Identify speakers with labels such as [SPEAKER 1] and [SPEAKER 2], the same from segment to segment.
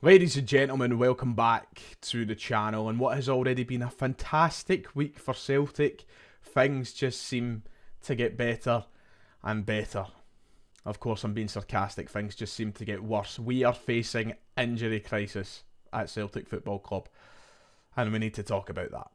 [SPEAKER 1] Ladies and gentlemen, welcome back to the channel, and what has already been a fantastic week for Celtic, things just seem to get better and better. Of course, I'm being sarcastic, things just seem to get worse. We are facing injury crisis at Celtic Football Club, and we need to talk about that.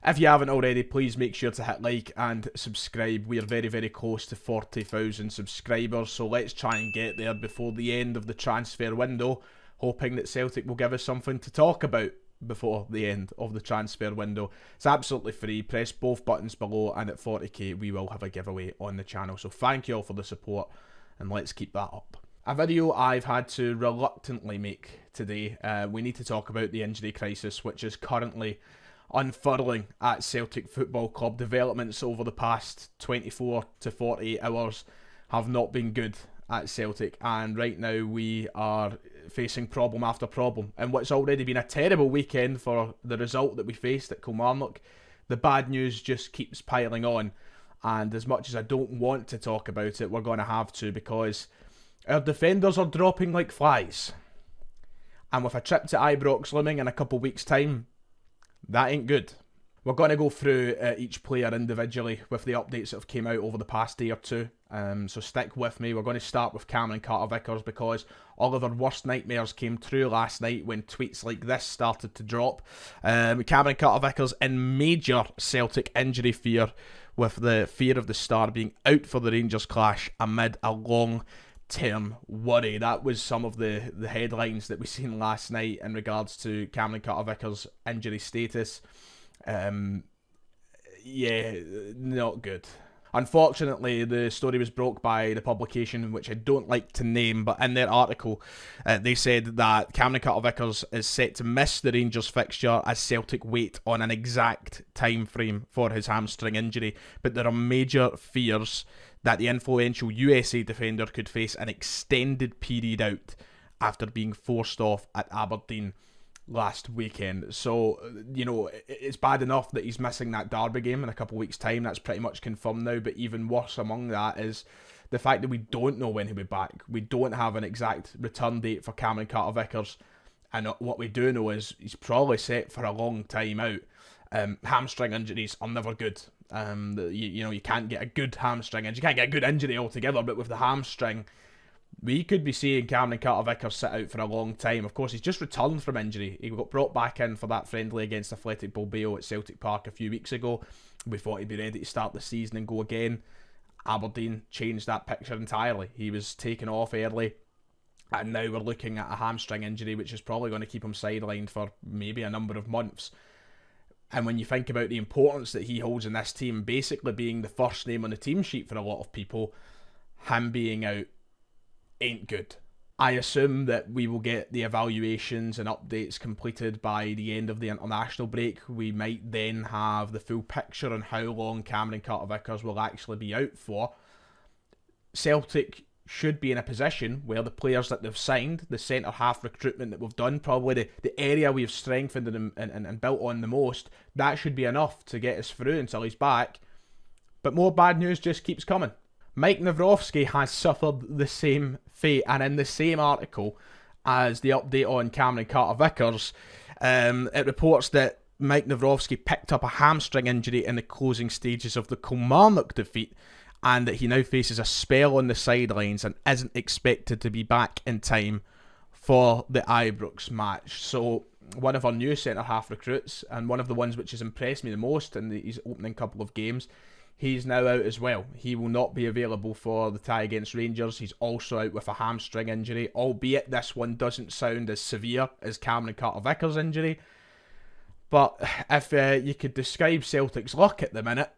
[SPEAKER 1] If you haven't already, please make sure to hit like and subscribe. We are very, very close to 40,000 subscribers, so let's try and get there before the end of the transfer window, hoping that Celtic will give us something to talk about before the end of the transfer window. It's absolutely free. Press both buttons below, and at 40k we will have a giveaway on the channel. So thank you all for the support, and let's keep that up. A video I've had to reluctantly make today. We need to talk about the injury crisis, which is currently unfurling at Celtic Football Club. Developments over the past 24 to 48 hours have not been good at Celtic, and right now we are facing problem after problem. And what's already been a terrible weekend for the result that we faced at Kilmarnock, the bad news just keeps piling on. And as much as I don't want to talk about it, we're going to have to, because our defenders are dropping like flies. And with a trip to Ibrox looming in a couple of weeks' time, that ain't good. We're going to go through each player individually with the updates that have came out over the past day or two. So stick with me. We're going to start with Cameron Carter-Vickers, because all of our worst nightmares came true last night when tweets like this started to drop. Cameron Carter-Vickers in major Celtic injury fear, with the fear of the star being out for the Rangers clash amid a long-term worry. That was some of the headlines that we seen last night in regards to Cameron Carter-Vickers' injury status. Yeah, not good. Unfortunately, the story was broke by the publication, which I don't like to name, but in their article, they said that Cameron Carter-Vickers is set to miss the Rangers fixture as Celtic wait on an exact time frame for his hamstring injury. But there are major fears that the influential USA defender could face an extended period out after being forced off at Aberdeen last weekend. So, you know, it's bad enough that he's missing that Derby game in a couple of weeks' time. That's pretty much confirmed now. But even worse among that is the fact that we don't know when he'll be back. We don't have an exact return date for Cameron Carter-Vickers. And what we do know is he's probably set for a long time out. Hamstring injuries are never good. You know, you can't get a good hamstring injury. You can't get a good injury altogether, but with the hamstring, we could be seeing Cameron Carter-Vickers sit out for a long time. Of course, he's just returned from injury. He got brought back in for that friendly against Athletic Bilbao at Celtic Park a few weeks ago. We thought he'd be ready to start the season and go again. Aberdeen changed that picture entirely. He was taken off early, and now we're looking at a hamstring injury, which is probably going to keep him sidelined for maybe a number of months. And when you think about the importance that he holds in this team, basically being the first name on the team sheet for a lot of people, him being out ain't good. I assume that we will get the evaluations and updates completed by the end of the international break. We might then have the full picture on how long Cameron Carter-Vickers will actually be out for. Celtic should be in a position where the players that they've signed, the centre-half recruitment that we've done, probably the area we've strengthened and built on the most, that should be enough to get us through until he's back. But more bad news just keeps coming. Mike Narvovsky has suffered the same fate, and in the same article as the update on Cameron Carter-Vickers, it reports that Mike Narvovsky picked up a hamstring injury in the closing stages of the Kilmarnock defeat, and that he now faces a spell on the sidelines and isn't expected to be back in time for the Ibrox match. So one of our new centre-half recruits, and one of the ones which has impressed me the most in his opening couple of games, he's now out as well. He will not be available for the tie against Rangers. He's also out with a hamstring injury, albeit this one doesn't sound as severe as Cameron Carter-Vickers' injury. But if you could describe Celtic's luck at the minute,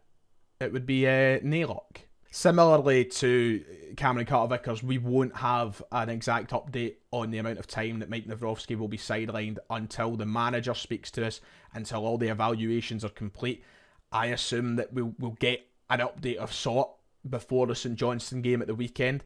[SPEAKER 1] it would be nail luck. Similarly to Cameron Carter-Vickers, we won't have an exact update on the amount of time that Mike Narvovsky will be sidelined until the manager speaks to us, until all the evaluations are complete. I assume that we'll get an update of sort before the St Johnstone game at the weekend.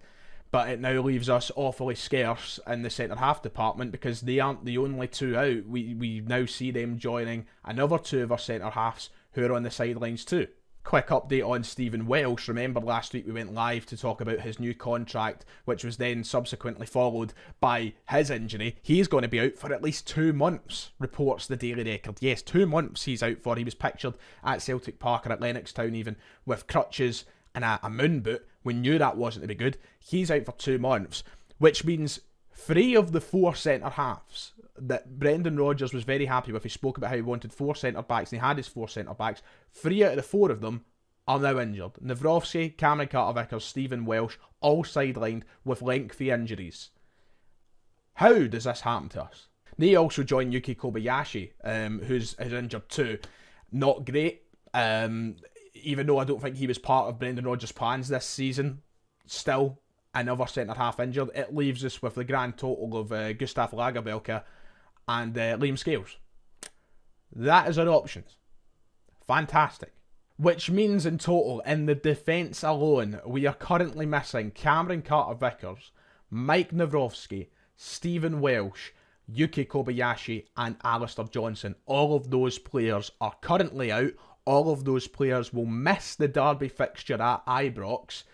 [SPEAKER 1] But it now leaves us awfully scarce in the centre-half department because they aren't the only two out. We now see them joining another two of our centre-halves who are on the sidelines too. Quick update on Stephen Welsh. Remember last week we went live to talk about his new contract, which was then subsequently followed by his injury. He's going to be out for at least 2 months, reports the Daily Record. Yes, 2 months he's out for. He was pictured at Celtic Park or at Lennoxtown even with crutches and a moon boot. We knew that wasn't to be good. He's out for 2 months, which means 3 of the 4 centre-halves that Brendan Rodgers was very happy with. He spoke about how he wanted 4 centre-backs, and he had his 4 centre-backs. 3 out of the 4 of them are now injured. Narvovsky, Cameron Carter-Vickers, Stephen Welsh, all sidelined with lengthy injuries. How does this happen to us? They also join Yuki Kobayashi, who's injured too. Not great. Even though I don't think he was part of Brendan Rodgers' plans this season, still another centre-half injured. It leaves us with the grand total of Gustav Lagerbielke and Liam Scales. That is our options. Fantastic. Which means in total, in the defence alone, we are currently missing Cameron Carter-Vickers, Mike Narvovsky, Stephen Welsh, Yuki Kobayashi and Alistair Johnson. All of those players are currently out. All of those players will miss the derby fixture at Ibrox.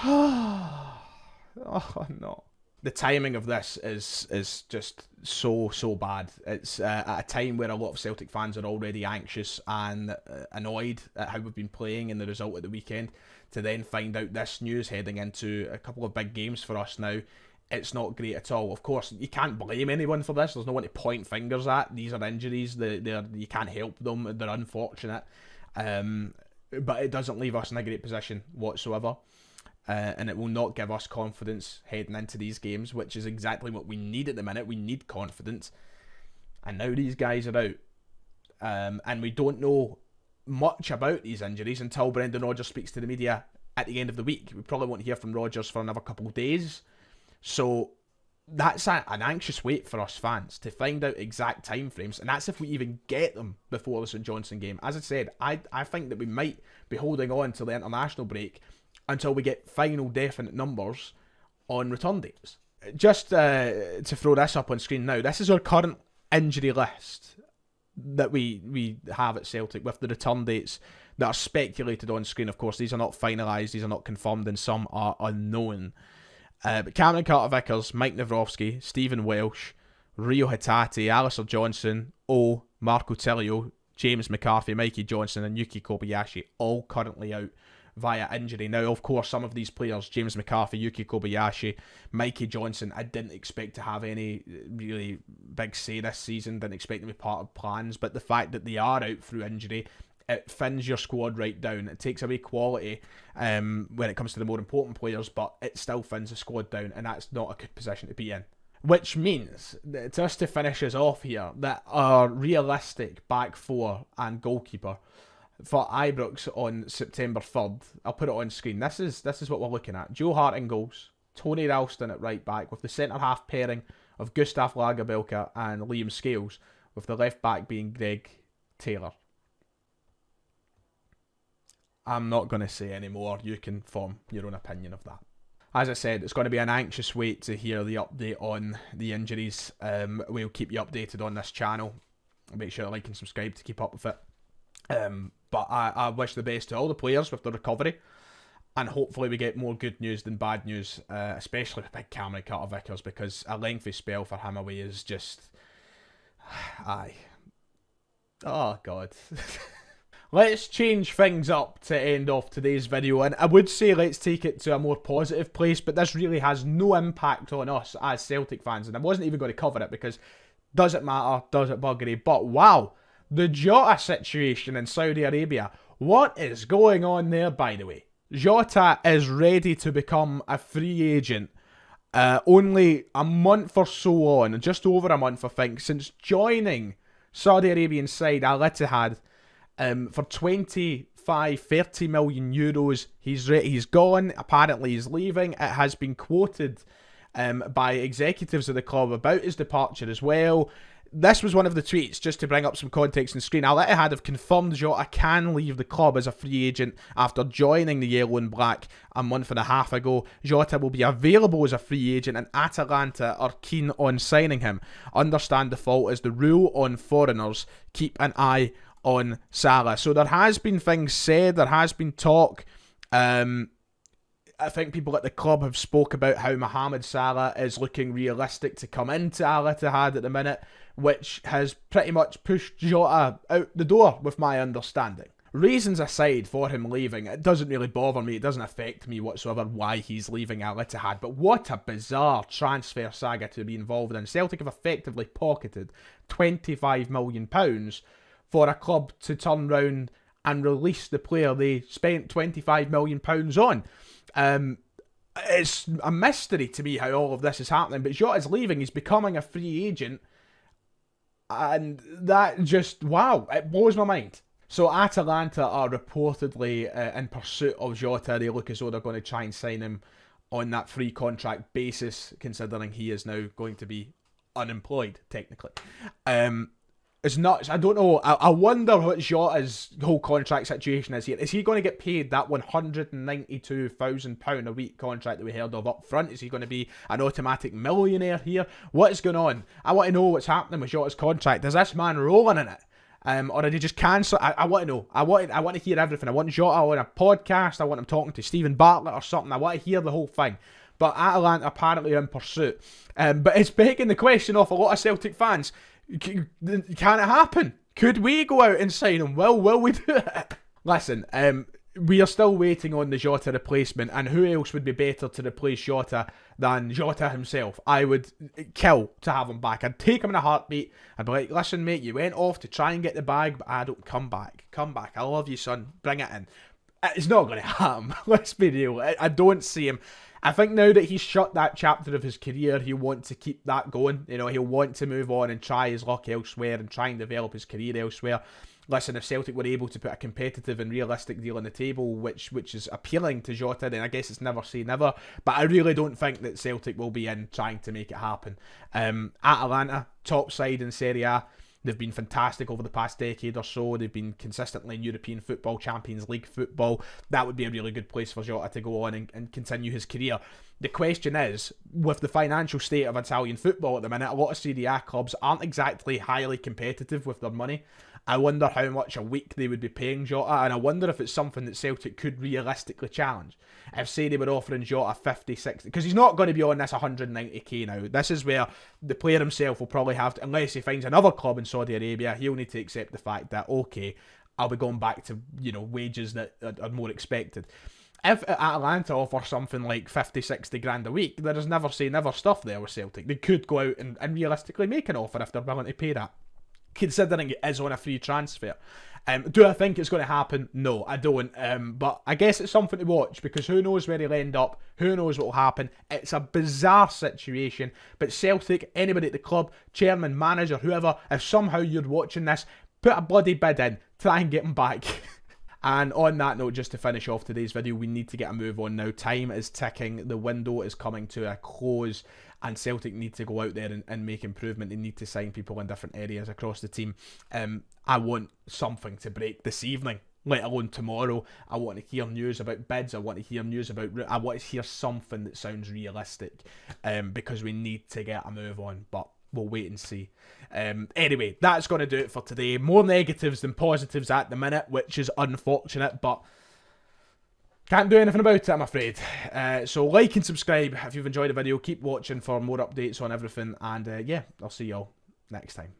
[SPEAKER 1] Oh no. The timing of this is just so bad. It's at a time where a lot of Celtic fans are already anxious and annoyed at how we've been playing and the result at the weekend. To then find out this news heading into a couple of big games for us now, it's not great at all. Of course, you can't blame anyone for this. There's no one to point fingers at. These are injuries. You can't help them. They're unfortunate. But it doesn't leave us in a great position whatsoever. And it will not give us confidence heading into these games, which is exactly what we need at the minute. We need confidence. And now these guys are out. And we don't know much about these injuries until Brendan Rodgers speaks to the media at the end of the week. We probably won't hear from Rodgers for another couple of days. So that's an anxious wait for us fans to find out exact timeframes, and that's if we even get them before the St Johnstone game. As I said, I think that we might be holding on to the international break until we get final definite numbers on return dates. Just to throw this up on screen now, this is our current injury list that we have at Celtic with the return dates that are speculated on screen. Of course, these are not finalised, these are not confirmed, and some are unknown. But Cameron Carter-Vickers, Mike Narvovsky, Stephen Welsh, Rio Hatate, Alistair Johnson, Marco Tilio, James McCarthy, Mikey Johnson and Yuki Kobayashi all currently out via injury. Now, of course, some of these players, James McCarthy, Yuki Kobayashi, Mikey Johnson, I didn't expect to have any really big say this season, didn't expect them to be part of plans, but the fact that they are out through injury, it thins your squad right down. It takes away quality when it comes to the more important players, but it still thins the squad down, and that's not a good position to be in. Which means, just to finish us off here, that our realistic back four and goalkeeper for Ibrox on September 3rd, I'll put it on screen. This is what we're looking at. Joe Hart in goals, Tony Ralston at right back, with the centre-half pairing of Gustav Lagerbielke and Liam Scales, with the left back being Greg Taylor. I'm not going to say any more. You can form your own opinion of that. As I said, it's going to be an anxious wait to hear the update on the injuries. We'll keep you updated on this channel. Make sure to like and subscribe to keep up with it. But I wish the best to all the players with the recovery. And hopefully we get more good news than bad news, especially with big Cameron Carter-Vickers, because a lengthy spell for him away is just... Aye. Oh, God. Let's change things up to end off today's video, and I would say let's take it to a more positive place, but this really has no impact on us as Celtic fans, and I wasn't even going to cover it because does it matter, does it buggery, but wow, the Jota situation in Saudi Arabia, what is going on there, by the way? Jota is ready to become a free agent, only a month or so on, just over a month I think, since joining Saudi Arabian side Al-Ittihad. For 25-30 million euros, he's gone. Apparently he's leaving. It has been quoted by executives of the club about his departure as well. this was one of the tweets, just to bring up some context on screen. Al-Ittihad have confirmed Jota can leave the club as a free agent after joining the Yellow and Black a month and a half ago. Jota will be available as a free agent, and Atalanta are keen on signing him. Understand the fault is the rule on foreigners. Keep an eye on Salah. So there has been things said, there has been talk. I think people at the club have spoke about how Mohamed Salah is looking realistic to come into Al-Ittihad at the minute, which has pretty much pushed Jota out the door, with my understanding. Reasons aside for him leaving, it doesn't really bother me, it doesn't affect me whatsoever why he's leaving Al-Ittihad, but what a bizarre transfer saga to be involved in. Celtic have effectively pocketed £25 million for a club to turn round and release the player they spent £25 million on. It's a mystery to me how all of this is happening, but Jota's leaving, he's becoming a free agent, and that just, wow, it blows my mind. So Atalanta are reportedly in pursuit of Jota. They look as though they're going to try and sign him on that free contract basis, considering he is now going to be unemployed, technically. It's nuts. I don't know. I wonder what Jota's whole contract situation is here. Is he going to get paid that £192,000 a week contract that we heard of up front? Is he going to be an automatic millionaire here? What is going on? I want to know what's happening with Jota's contract. Is this man rolling in it? Or did he just cancel? I want to know. I want to hear everything. I want Jota on a podcast. I want him talking to Stephen Bartlett or something. I want to hear the whole thing. But Atalanta apparently in pursuit. But it's begging the question off a lot of Celtic fans. Can it happen? Could we go out and sign him? Will we do it? Listen, we are still waiting on the Jota replacement, and who else would be better to replace Jota than Jota himself? I would kill to have him back. I'd take him in a heartbeat. I'd be like, listen mate, you went off to try and get the bag, but I don't, come back. I love you, son. Bring it in. It's not going to happen. Let's be real. I don't see him. I think now that he's shut that chapter of his career, he'll want to keep that going. You know, he'll want to move on and try his luck elsewhere and try and develop his career elsewhere. Listen, if Celtic were able to put a competitive and realistic deal on the table, which is appealing to Jota, then I guess it's never say never. But I really don't think that Celtic will be in trying to make it happen. Atalanta, top side in Serie A. They've been fantastic over the past decade or so. They've been consistently in European football, Champions League football. That would be a really good place for Jota to go on and continue his career. The question is, with the financial state of Italian football at the minute, a lot of Serie A clubs aren't exactly highly competitive with their money. I wonder how much a week they would be paying Jota, and I wonder if it's something that Celtic could realistically challenge. If, say, they were offering Jota 50, 60, because he's not going to be on this 190k now. This is where the player himself will probably have to, unless he finds another club in Saudi Arabia, he'll need to accept the fact that, okay, I'll be going back to, wages that are more expected. If Atalanta offer something like 50, 60 grand a week, there is never say never stuff there with Celtic. They could go out and realistically make an offer if they're willing to pay that, considering it is on a free transfer. Do I think it's going to happen? No, I don't. But I guess it's something to watch, because who knows where he'll end up, who knows what will happen. It's a bizarre situation, but Celtic, anybody at the club, chairman, manager, whoever, if somehow you're watching this, put a bloody bid in, try and get him back. And on that note, just to finish off today's video, we need to get a move on now. Time is ticking, the window is coming to a close, and Celtic need to go out there and make improvement. They need to sign people in different areas across the team. I want something to break this evening, let alone tomorrow. I want to hear news about bids. I want to hear news about... I want to hear something that sounds realistic, because we need to get a move on, but we'll wait and see. Anyway, that's going to do it for today. More negatives than positives at the minute, which is unfortunate, but can't do anything about it, I'm afraid. So like and subscribe if you've enjoyed the video. Keep watching for more updates on everything, and yeah, I'll see y'all next time.